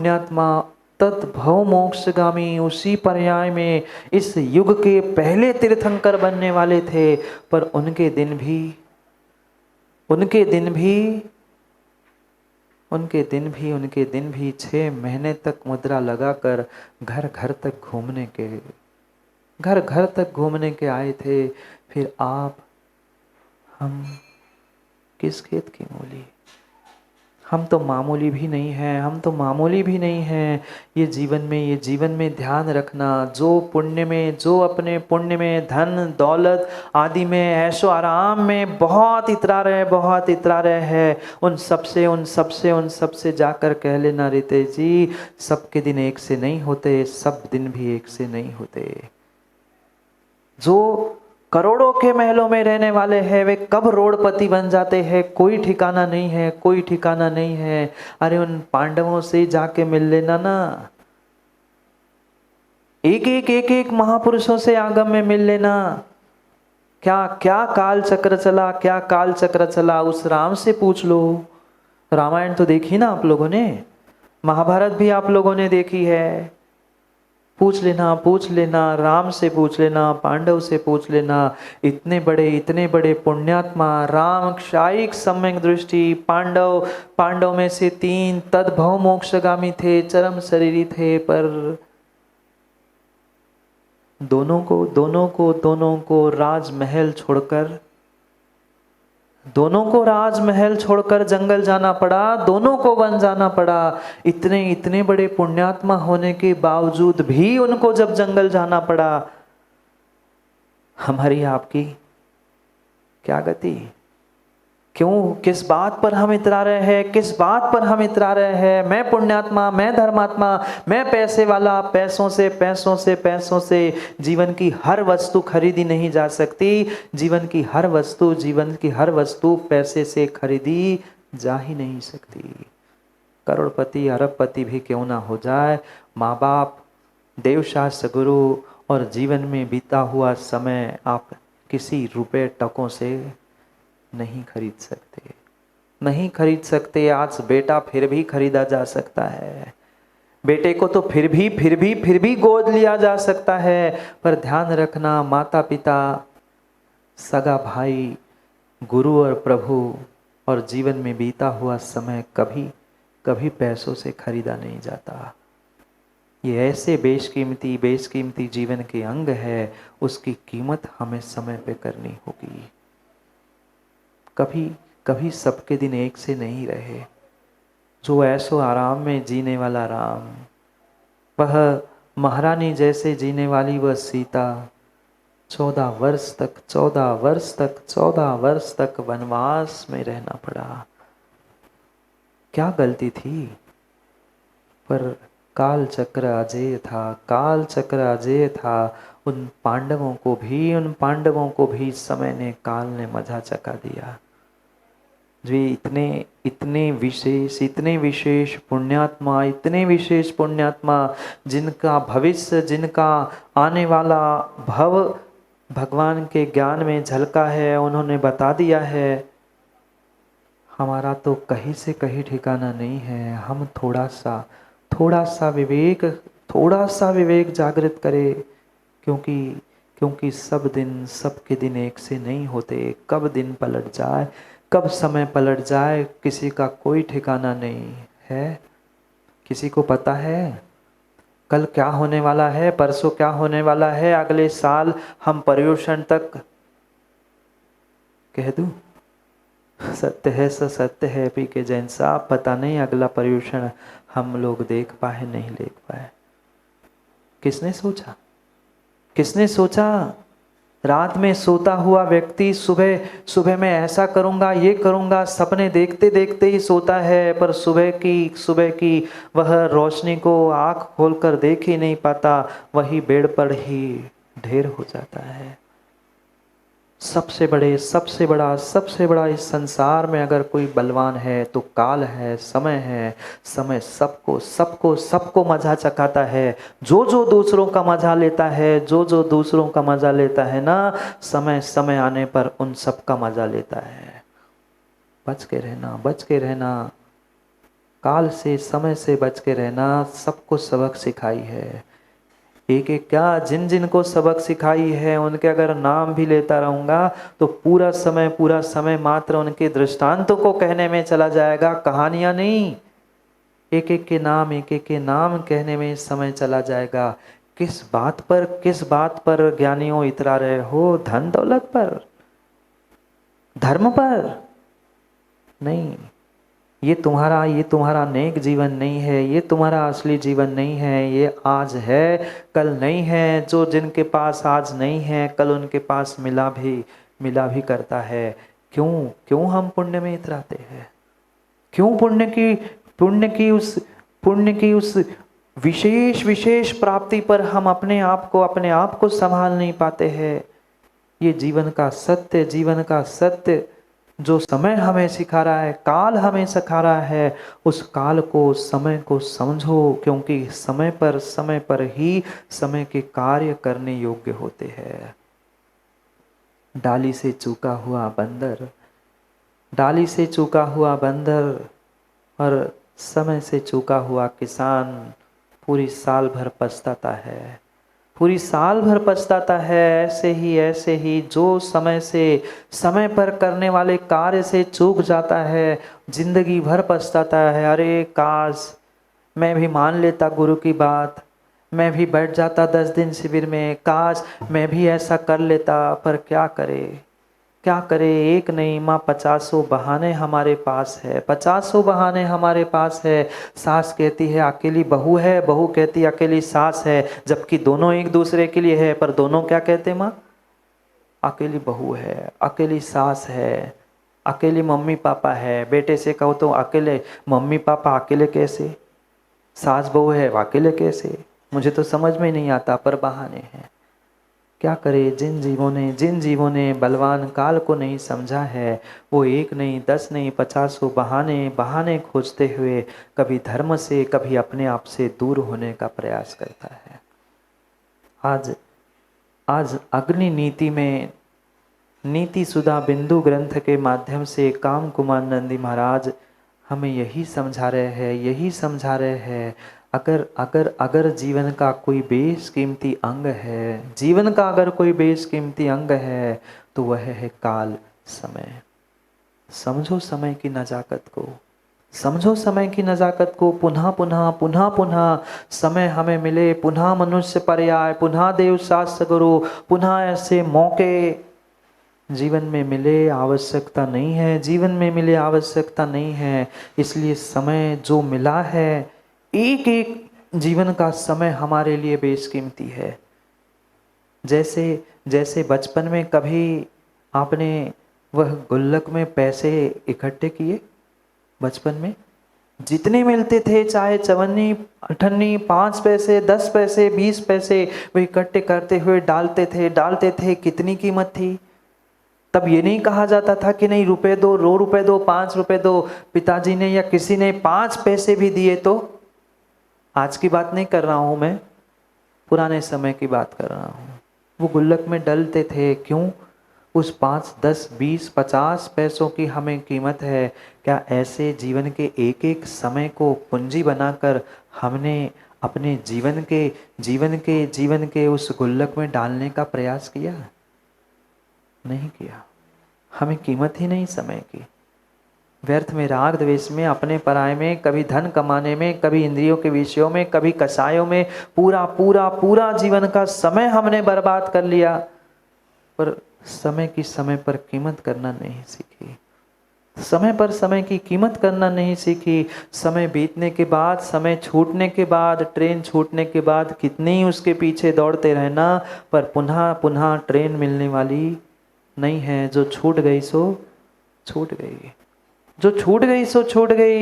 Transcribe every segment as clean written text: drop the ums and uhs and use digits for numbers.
पुण्यात्मा तत्भव मोक्षगामी उसी पर्याय में इस युग के पहले तीर्थंकर बनने वाले थे, पर उनके दिन भी 6 महीने तक मुद्रा लगाकर घर घर तक घूमने के आए थे। फिर आप, हम किस खेत की मूली, हम तो मामूली भी नहीं हैं। ये जीवन में ध्यान रखना, जो अपने पुण्य में, धन दौलत आदि में, ऐशो आराम में बहुत इतरा रहे हैं, उन सबसे जाकर कह लेना, रितेश जी सबके दिन एक से नहीं होते, सब दिन भी एक से नहीं होते। जो करोड़ों के महलों में रहने वाले हैं, वे कब रोडपति बन जाते हैं कोई ठिकाना नहीं है। अरे उन पांडवों से जाके मिल लेना ना, एक महापुरुषों से आगम में मिल लेना। क्या काल चक्र चला, उस राम से पूछ लो। रामायण तो देखी ना आप लोगों ने, महाभारत भी आप लोगों ने देखी है। पूछ लेना, राम से पूछ लेना, पांडव से पूछ लेना। इतने बड़े पुण्यात्मा, राम क्षायिक सम्यक दृष्टि, पांडव में से 3 तद्भव मोक्षगामी थे, चरम शरीरी थे, पर दोनों को राजमहल छोड़कर जंगल जाना पड़ा, दोनों को वन जाना पड़ा। इतने बड़े पुण्यात्मा होने के बावजूद भी उनको जब जंगल जाना पड़ा, हमारी आपकी क्या गति? क्यों, किस बात पर हम इतरा रहे हैं? मैं पुण्यात्मा, मैं धर्मात्मा, मैं पैसे वाला, पैसों से जीवन की हर वस्तु खरीदी नहीं जा सकती। जीवन की हर वस्तु पैसे से खरीदी जा ही नहीं सकती। करोड़पति अरबपति भी क्यों ना हो जाए, माँ बाप, देवशास्त्र गुरु और जीवन में बीता हुआ समय आप किसी रुपए टकों से नहीं खरीद सकते। आज बेटा फिर भी खरीदा जा सकता है, बेटे को तो फिर भी गोद लिया जा सकता है, पर ध्यान रखना, माता पिता, सगा भाई, गुरु और प्रभु और जीवन में बीता हुआ समय कभी पैसों से खरीदा नहीं जाता। ये ऐसे बेशकीमती जीवन के अंग है, उसकी कीमत हमें समय पे करनी होगी। कभी सबके दिन एक से नहीं रहे। जो ऐसो आराम में जीने वाला राम, वह महारानी जैसे जीने वाली वह सीता, 14 वर्ष तक वनवास में रहना पड़ा। क्या गलती थी? पर काल चक्र अजेय था। उन पांडवों को भी समय ने, काल ने मजा चखा दिया। जो इतने विशेष पुण्यात्मा, जिनका भविष्य, जिनका आने वाला भव भगवान के ज्ञान में झलका है, उन्होंने बता दिया है। हमारा तो कहीं से कहीं ठिकाना नहीं है। हम थोड़ा सा विवेक जागृत करें, क्योंकि सबके दिन एक से नहीं होते। कब दिन पलट जाए, कब समय पलट जाए, किसी का कोई ठिकाना नहीं है। किसी को पता है कल क्या होने वाला है, परसों क्या होने वाला है, अगले साल हम पर्युषण तक कह दूं, सत्य है सत्य है पी के जैन साहब, पता नहीं अगला पर्युषण हम लोग देख पाए नहीं देख पाए। किसने सोचा? रात में सोता हुआ व्यक्ति सुबह में ऐसा करूंगा, ये करूंगा, सपने देखते देखते ही सोता है, पर सुबह की वह रोशनी को आंख खोलकर देख ही नहीं पाता, वही बेड पर ही ढेर हो जाता है। सबसे बड़ा इस संसार में अगर कोई बलवान है तो काल है, समय है। समय सबको मजा चखाता है। जो दूसरों का मजा लेता है, ना, समय आने पर उन सब का मजा लेता है। बच के रहना। काल से, समय से बच के रहना सबको सबक सिखाई है। एक एक क्या, जिन जिन को सबक सिखाई है उनके अगर नाम भी लेता रहूँगा तो पूरा समय मात्र उनके दृष्टांतों को कहने में चला जाएगा, कहानियाँ नहीं। एक एक के नाम कहने में समय चला जाएगा। किस बात पर ज्ञानियों इतरा रहे हो? धन दौलत पर, धर्म पर नहीं। ये तुम्हारा नेक जीवन नहीं है, ये तुम्हारा असली जीवन नहीं है। ये आज है, कल नहीं है। जो जिनके पास आज नहीं है, कल उनके पास मिला भी करता है। क्यों हम पुण्य में इतराते हैं? क्यों पुण्य की उस विशेष प्राप्ति पर हम अपने आप को संभाल नहीं पाते हैं? ये जीवन का सत्य जो समय हमें सिखा रहा है, काल हमें सिखा रहा है, उस काल को, समय को समझो, क्योंकि समय पर ही समय के कार्य करने योग्य होते हैं। डाली से चूका हुआ बंदर और समय से चूका हुआ किसान पूरी साल भर पछताता है। ऐसे ही जो समय पर करने वाले कार्य से चूक जाता है, जिंदगी भर पछताता है। अरे काश मैं भी मान लेता गुरु की बात, मैं भी बैठ जाता 10 दिन शिविर में, काश मैं भी ऐसा कर लेता। पर क्या करे, एक नहीं माँ 50 बहाने हमारे पास है, 50 बहाने हमारे पास है। सास कहती है अकेली बहू है, बहू कहती है अकेली सास है, जबकि दोनों एक दूसरे के लिए है। पर दोनों क्या कहते माँ? अकेली बहू है, अकेली सास है, अकेली मम्मी पापा है। बेटे से कहो तो अकेले मम्मी पापा, अकेले कैसे? सास बहू है, अकेले कैसे? मुझे तो समझ में नहीं आता, पर बहाने हैं। क्या करे, जिन जीवों ने बलवान काल को नहीं समझा है, वो एक नहीं 10 नहीं 50 बहाने खोजते हुए कभी धर्म से, कभी अपने आप से दूर होने का प्रयास करता है। आज अग्नि नीति में नीति सुधा बिंदु ग्रंथ के माध्यम से काम कुमार नंदी महाराज हमें यही समझा रहे हैं। अगर जीवन का कोई बेशकीमती अंग है, तो वह है काल, समय। समझो समय की नजाकत को। पुनः समय हमें मिले, पुनः मनुष्य पर्याय, पुनः देव शास्त्र गुरु, पुनः ऐसे मौके जीवन में मिले, आवश्यकता नहीं है। इसलिए समय जो मिला है, एक जीवन का समय हमारे लिए बेशकीमती है। जैसे बचपन में कभी आपने वह गुल्लक में पैसे इकट्ठे किए? बचपन में जितने मिलते थे, चाहे चवन्नी, अठन्नी, 5 पैसे, 10 पैसे, 20 पैसे, वो इकट्ठे करते हुए डालते थे। कितनी कीमत थी? तब ये नहीं कहा जाता था कि नहीं रुपए दो, 2 रुपए दो, 5 रुपए दो। पिताजी ने या किसी ने 5 पैसे भी दिए तो, आज की बात नहीं कर रहा हूं मैं, पुराने समय की बात कर रहा हूं, वो गुल्लक में डलते थे। क्यों? उस 5, 10, 20, 50 पैसों की हमें कीमत है। क्या ऐसे जीवन के एक समय को पूंजी बनाकर हमने अपने जीवन के उस गुल्लक में डालने का प्रयास किया? नहीं किया। हमें कीमत ही नहीं समय की। व्यर्थ में, राग द्वेष में, अपने पराये में, कभी धन कमाने में, कभी इंद्रियों के विषयों में, कभी कषायों में पूरा जीवन का समय हमने बर्बाद कर लिया। पर समय पर कीमत करना नहीं सीखी। समय की कीमत करना नहीं सीखी। समय बीतने के बाद, समय छूटने के बाद, ट्रेन छूटने के बाद कितनी उसके पीछे दौड़ते रहना, पर पुनः ट्रेन मिलने वाली नहीं है। जो छूट गई सो छूट गई।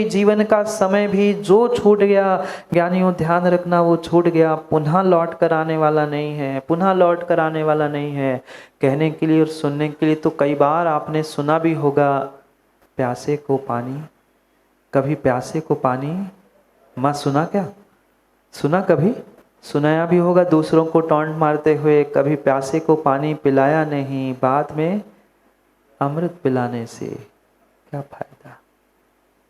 जीवन का समय भी जो छूट गया, ज्ञानियों ध्यान रखना, वो छूट गया, पुनः लौट कर आने वाला नहीं है। कहने के लिए और सुनने के लिए तो कई बार आपने सुना भी होगा, प्यासे को पानी, कभी प्यासे को पानी माँ सुना क्या? सुना कभी? सुनाया भी होगा दूसरों को टॉन्ट मारते हुए, कभी प्यासे को पानी पिलाया नहीं, बाद में अमृत पिलाने से क्या फायदा।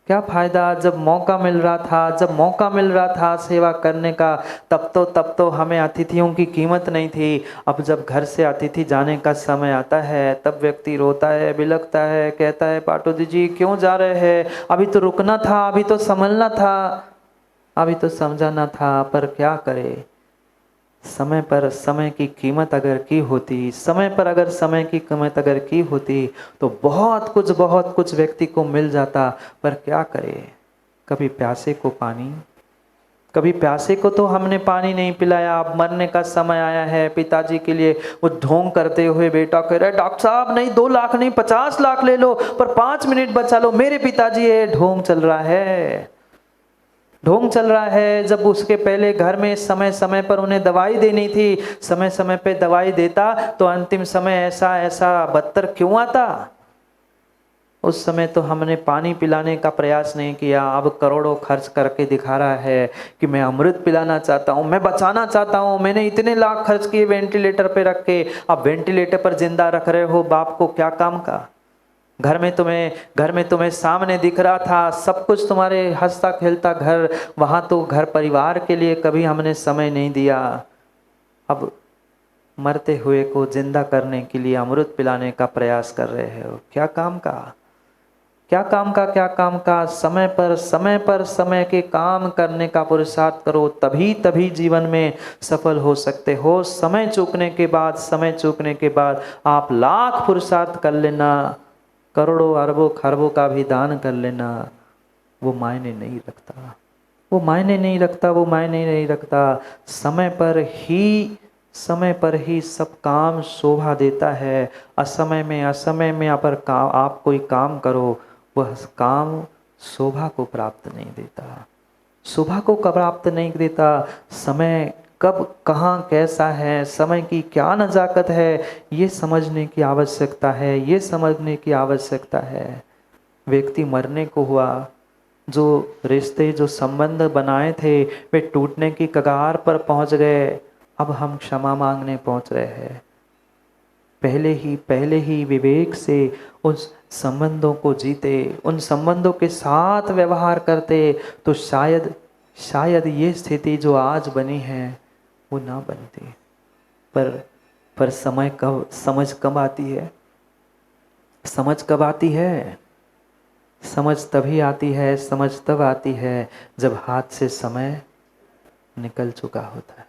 क्या फायदा? जब मौका मिल रहा था, जब मौका मिल रहा था सेवा करने का, तब तो हमें अतिथियों की कीमत नहीं थी। अब जब घर से अतिथि जाने का समय आता है तब व्यक्ति रोता है, बिलखता है, कहता है पाटू जी क्यों जा रहे हैं, अभी तो रुकना था, अभी तो संभलना था, अभी तो समझाना था। पर क्या करे, समय पर समय की कीमत अगर की होती, समय पर अगर समय की कीमत अगर की होती तो बहुत कुछ व्यक्ति को मिल जाता। पर क्या करे, कभी प्यासे को पानी, कभी प्यासे को तो हमने पानी नहीं पिलाया। अब मरने का समय आया है, पिताजी के लिए वो ढोंग करते हुए बेटा कह रहा है डॉक्टर साहब नहीं 2 लाख नहीं 50 लाख ले लो पर 5 मिनट बचा लो, मेरे पिताजी है। ढोंग चल रहा है, ढोंग चल रहा है। जब उसके पहले घर में समय समय पर उन्हें दवाई देनी थी, समय समय पे दवाई देता तो अंतिम समय ऐसा बदतर क्यों आता? उस समय तो हमने पानी पिलाने का प्रयास नहीं किया। अब करोड़ों खर्च करके दिखा रहा है कि मैं अमृत पिलाना चाहता हूँ, मैं बचाना चाहता हूँ, मैंने इतने लाख खर्च किए वेंटिलेटर पे रख के। अब वेंटिलेटर पर जिंदा रख रहे हो बाप को, क्या काम का? घर में तुम्हें सामने दिख रहा था सब कुछ, तुम्हारे हंसता खेलता घर, वहां तो घर परिवार के लिए कभी हमने समय नहीं दिया। अब मरते हुए को जिंदा करने के लिए अमृत पिलाने का प्रयास कर रहे हो, क्या काम का? क्या काम का? क्या काम का? समय पर समय के काम करने का पुरुषार्थ करो, तभी जीवन में सफल हो सकते हो। समय चूकने के बाद आप लाख पुरुषार्थ कर लेना, करोड़ों अरबों खरबों का भी दान कर लेना, वो मायने नहीं रखता, वो मायने नहीं रखता, वो मायने नहीं रखता। समय पर ही सब काम शोभा देता है। असमय में अगर आप कोई काम करो, वह काम शोभा को प्राप्त नहीं देता, शोभा को प्राप्त नहीं देता। समय कब कहाँ कैसा है, समय की क्या नज़ाकत है, ये समझने की आवश्यकता है, ये समझने की आवश्यकता है। व्यक्ति मरने को हुआ, जो रिश्ते जो संबंध बनाए थे वे टूटने की कगार पर पहुंच गए। अब हम क्षमा मांगने पहुंच रहे हैं। पहले ही विवेक से उस संबंधों को जीते, उन संबंधों के साथ व्यवहार करते तो शायद ये स्थिति जो आज बनी है वो ना बनती। पर समझ कब आती है? समझ कब आती है? समझ तभी आती है, समझ तब आती है जब हाथ से समय निकल चुका होता है।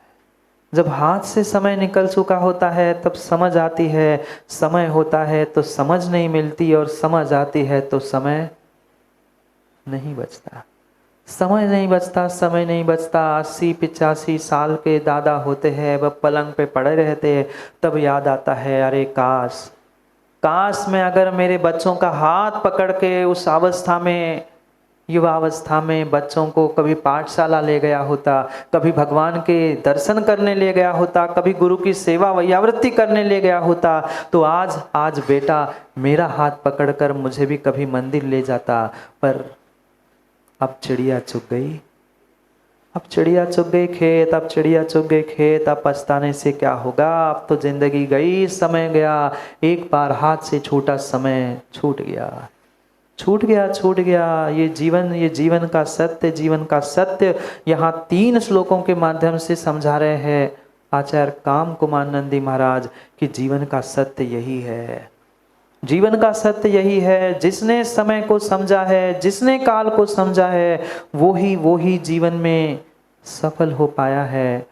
जब हाथ से समय निकल चुका होता है तब समझ आती है। समय होता है तो समझ नहीं मिलती, और समझ आती है तो समय नहीं बचता। समय नहीं बचता। 80-85 साल के दादा होते हैं, वह पलंग पे पड़े रहते हैं, तब याद आता है अरे काश मैं अगर मेरे बच्चों का हाथ पकड़ के उस अवस्था में, युवावस्था में बच्चों को कभी पाठशाला ले गया होता, कभी भगवान के दर्शन करने ले गया होता, कभी गुरु की सेवा वैयावृत्ति करने ले गया होता, तो आज बेटा मेरा हाथ पकड़कर मुझे भी कभी मंदिर ले जाता। पर अब चिड़िया चुग गई, खेत, अब पछताने से क्या होगा? अब तो जिंदगी गई, समय गया, एक बार हाथ से छूटा समय छूट गया। ये जीवन का सत्य यहाँ 3 श्लोकों के माध्यम से समझा रहे हैं आचार्य काम कुमार नंदी महाराज कि जीवन का सत्य यही है। जीवन का सत्य यही है। जिसने समय को समझा है, जिसने काल को समझा है, वो ही जीवन में सफल हो पाया है,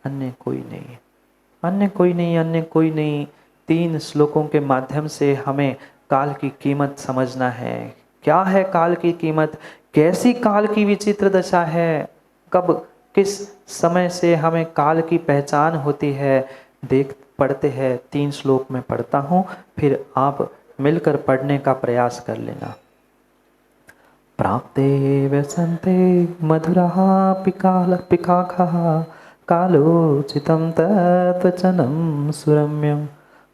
अन्य कोई नहीं। 3 श्लोकों के माध्यम से हमें काल की कीमत समझना है। क्या है काल की कीमत? कैसी काल की विचित्र दशा है? कब किस समय से हमें काल की पहचान होती है? पढ़ते हैं। 3 श्लोक में पढ़ता हूँ, फिर आप मिलकर पढ़ने का प्रयास कर लेना। प्राप्ते व्यसन्ते मधुरः पिकाखः कालोचितं तत्वचनं सुरम्यम्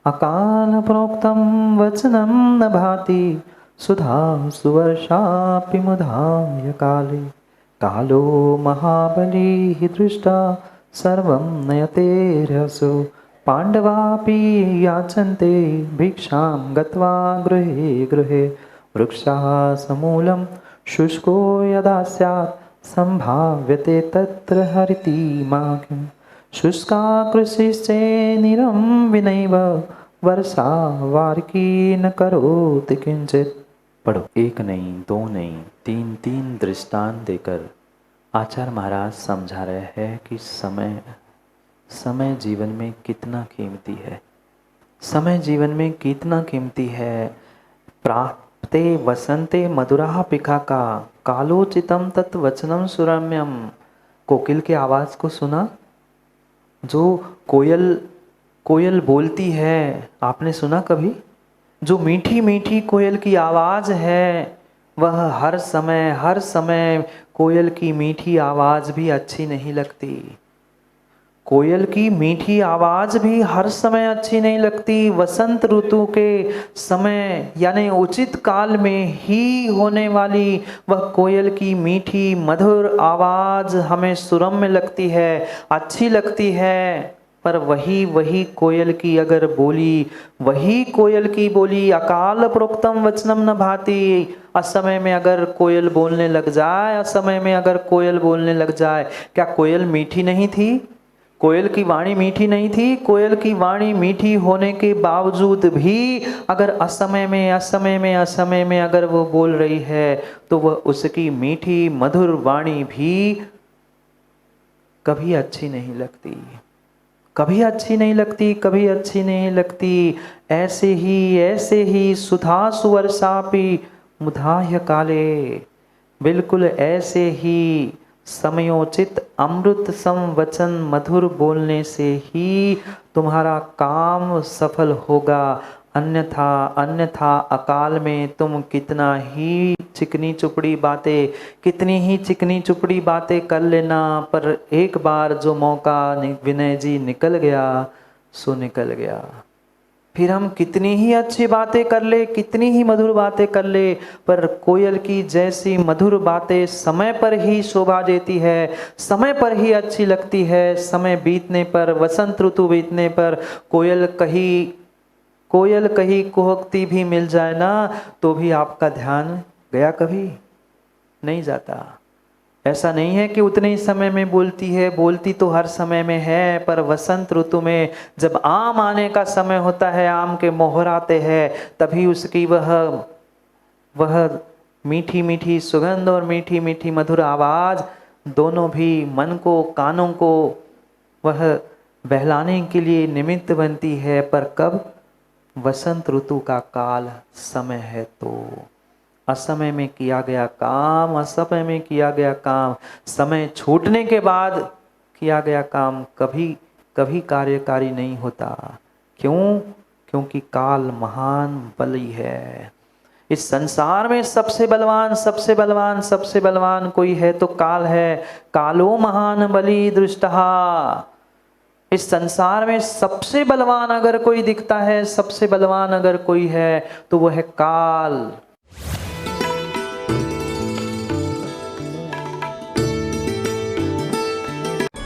अकाल प्रोक्तं वचनं न भाति सुधा सुवर्षापि मुधाय काले कालो महाबली दृष्टा सर्वं नयते रहसो पांडवापि याचन्ते भिक्षां गत्वा गृहे वृक्षाः समूलं शुष्को यदा स्यात् संभाव्यते तत्र हरितिमाख्यं शुष्का कृषिश्चेन्निरं विनैव वर्षा वार्की न करोति किंचित। पढ़ो। एक नहीं, दो नहीं, तीन तीन दृष्टांत देकर आचार्य महाराज समझा रहे हैं कि समय जीवन में कितना कीमती है। समय जीवन में कितना कीमती है। प्राप्ते वसंते मधुरा पिखा का कालोचितम तत् वचनम सुरम्यम। कोकिल के आवाज को सुना? जो कोयल बोलती है, आपने सुना कभी? जो मीठी मीठी कोयल की आवाज है, वह हर समय कोयल की मीठी आवाज भी अच्छी नहीं लगती। कोयल की मीठी आवाज भी हर समय अच्छी नहीं लगती। वसंत ऋतु के समय यानी उचित काल में ही होने वाली वह कोयल की मीठी मधुर आवाज हमें सुरम्य लगती है, अच्छी लगती है। पर वही कोयल की अगर बोली, वही कोयल की बोली अकाल प्रोक्तम वचनम न भाति। असमय में अगर कोयल बोलने लग जाए, असमय में अगर कोयल बोलने लग जाए, क्या कोयल मीठी नहीं थी? कोयल की वाणी मीठी नहीं थी? कोयल की वाणी मीठी होने के बावजूद भी अगर असमय में अगर वो बोल रही है, तो वह उसकी मीठी मधुर वाणी भी कभी अच्छी नहीं लगती, कभी अच्छी नहीं लगती, कभी अच्छी नहीं लगती। ऐसे ही सुधा सुवर्षापि मुधाह्य काले, बिल्कुल ऐसे ही समयोचित अमृत सम वचन मधुर बोलने से ही तुम्हारा काम सफल होगा। अन्यथा अकाल में तुम कितनी ही चिकनी चुपड़ी बातें कर लेना, पर एक बार जो मौका विनय जी निकल गया सो निकल गया। फिर हम कितनी ही अच्छी बातें कर ले, कितनी ही मधुर बातें कर ले, पर कोयल की जैसी मधुर बातें समय पर ही शोभा देती है, समय पर ही अच्छी लगती है। समय बीतने पर, वसंत ऋतु बीतने पर कोयल कहीं कुहकती भी मिल जाए ना, तो भी आपका ध्यान गया? कभी नहीं जाता। ऐसा नहीं है कि उतने ही समय में बोलती है, बोलती तो हर समय में है, पर वसंत ऋतु में जब आम आने का समय होता है, आम के मोहर आते हैं, तभी उसकी वह मीठी मीठी सुगंध और मीठी मीठी मधुर आवाज दोनों भी मन को, कानों को वह बहलाने के लिए निमित्त बनती है। पर कब? वसंत ऋतु का काल समय है तो असमय में किया गया काम, असमय में किया गया काम, समय छूटने के बाद किया गया काम कभी कार्यकारी नहीं होता। क्यों? क्योंकि काल महान बली है। इस संसार में सबसे बलवान कोई है तो काल है। कालो महान बली दृष्टहा। इस संसार में सबसे बलवान अगर कोई दिखता है, सबसे बलवान अगर कोई है तो वह है काल।